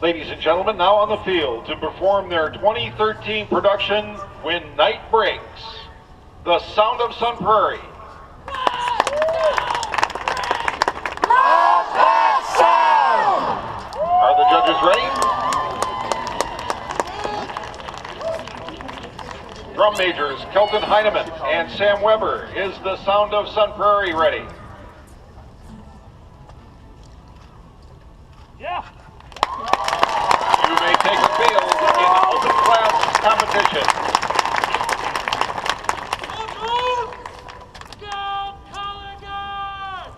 Ladies and gentlemen, now on the field to perform their 2013 production, When Night Breaks, the Sound of Sun Prairie. Are the judges ready? Drum majors Kelton Heineman and Sam Weber. Is the Sound of Sun Prairie ready? Yeah. You may take the field in open class competition. Go, color guard!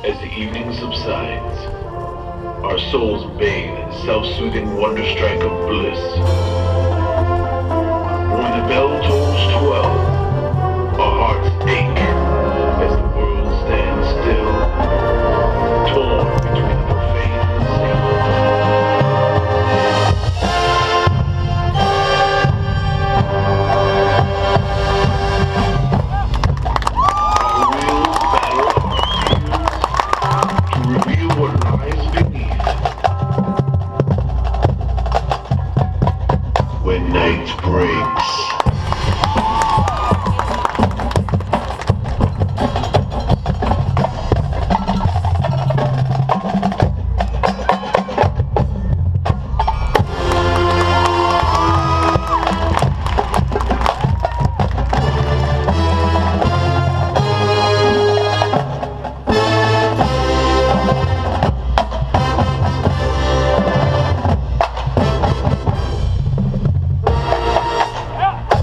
As the evening subsides, our souls bathe in self-soothing wonder-strike of bliss. When the bell tolls 12, our hearts ache as the world stands still, torn between the profane and the sacred. Our wheels battle our to reveal what lies beneath. When night breaks. Yeah.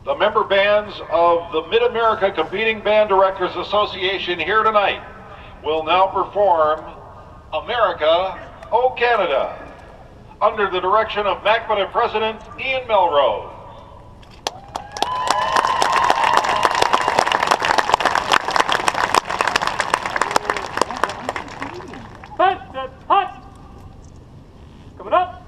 The member bands of the Mid-America Competing Band Directors Association here tonight will now perform America, O Canada, under the direction of MACBA President Ian Melrose. Hut! Coming up.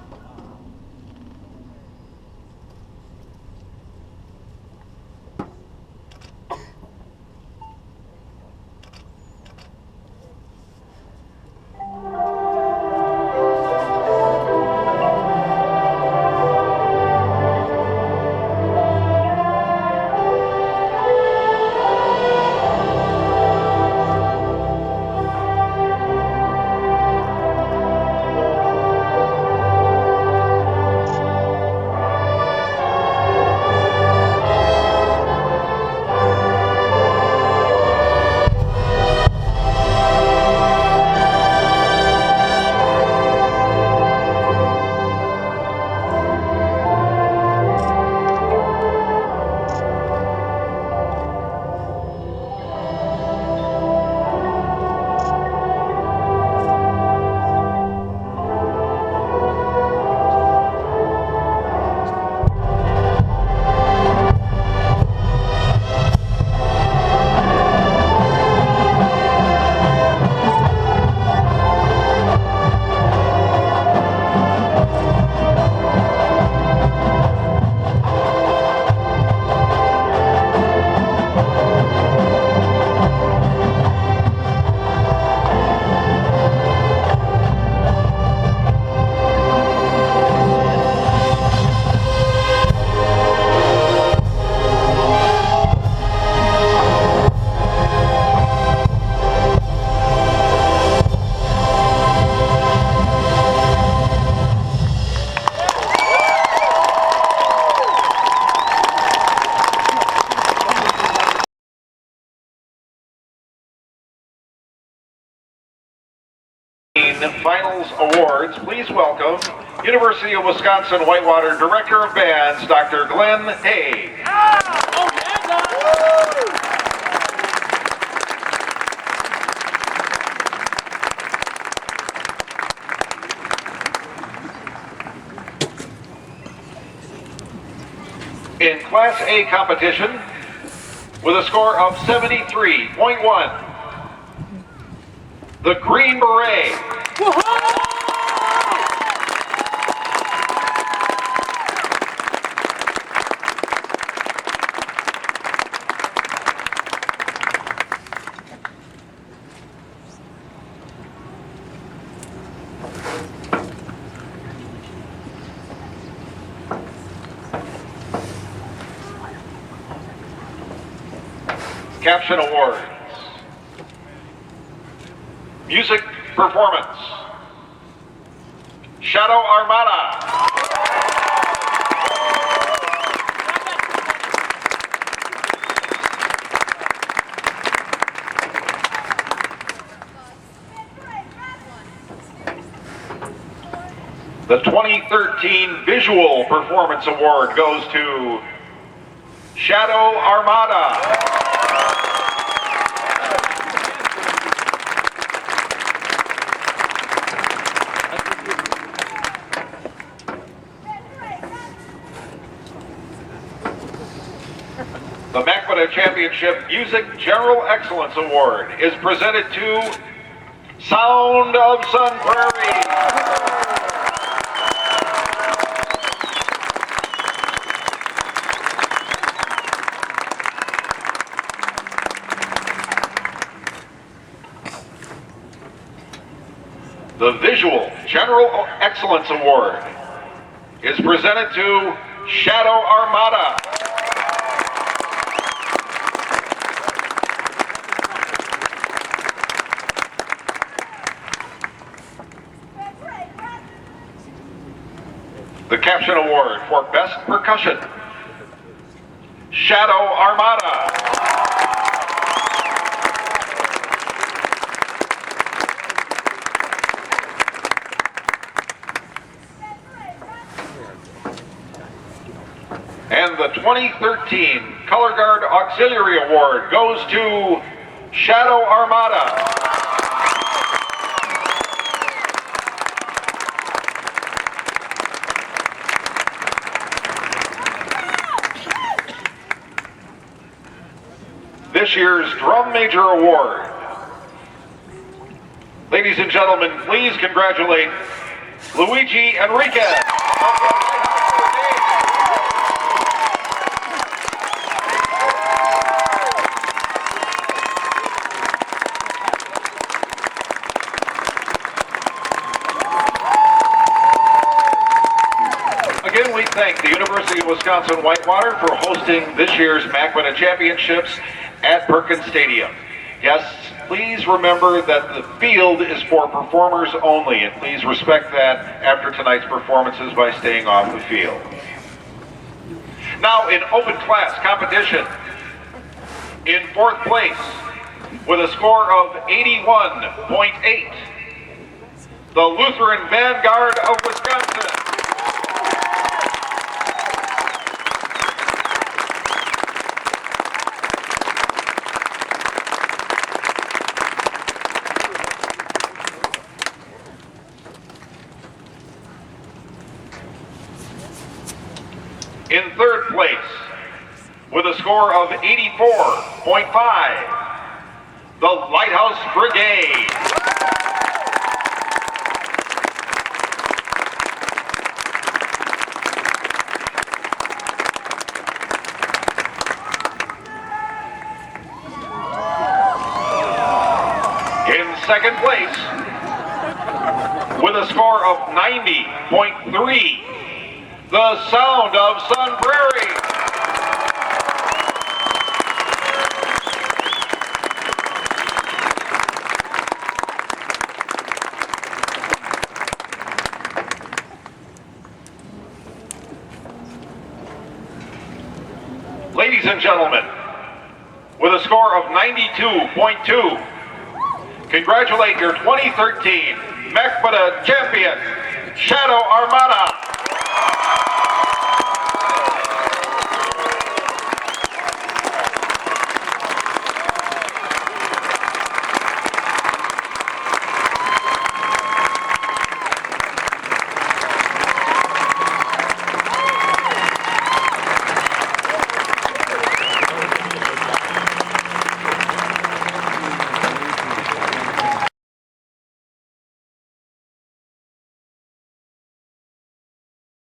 Finals Awards, please welcome University of Wisconsin Whitewater Director of Bands, Dr. Glenn Haig. In Class A competition, with a score of 73.1, the Green Beret. Caption Awards. Music Performance. Shadow Armada. The 2013 Visual Performance Award goes to Shadow Armada. The MACBA Championship Music General Excellence Award is presented to Sound of Sun Prairie. The Visual General Excellence Award is presented to Shadow Armada. The Caption Award for Best Percussion, Shadow Armada. And And the 2013 Color Guard Auxiliary Award goes to Shadow Armada. This year's Drum Major Award. Ladies and gentlemen, please congratulate Luigi Enriquez. Again, we thank the University of Wisconsin-Whitewater for hosting this year's MACWINA Championships at Perkins Stadium. Guests, please remember that the field is for performers only, and please respect that after tonight's performances by staying off the field. Now in open class competition, in fourth place with a score of 81.8, the Lutheran Vanguard of Wisconsin. In third place, with a score of 84.5, the Lighthouse Brigade. In second place, with a score of 90.3, the Sound of Sun Prairie. Ladies and gentlemen, with a score of 92.2, congratulate your 2013 MACWINA champion, Shadow Armada.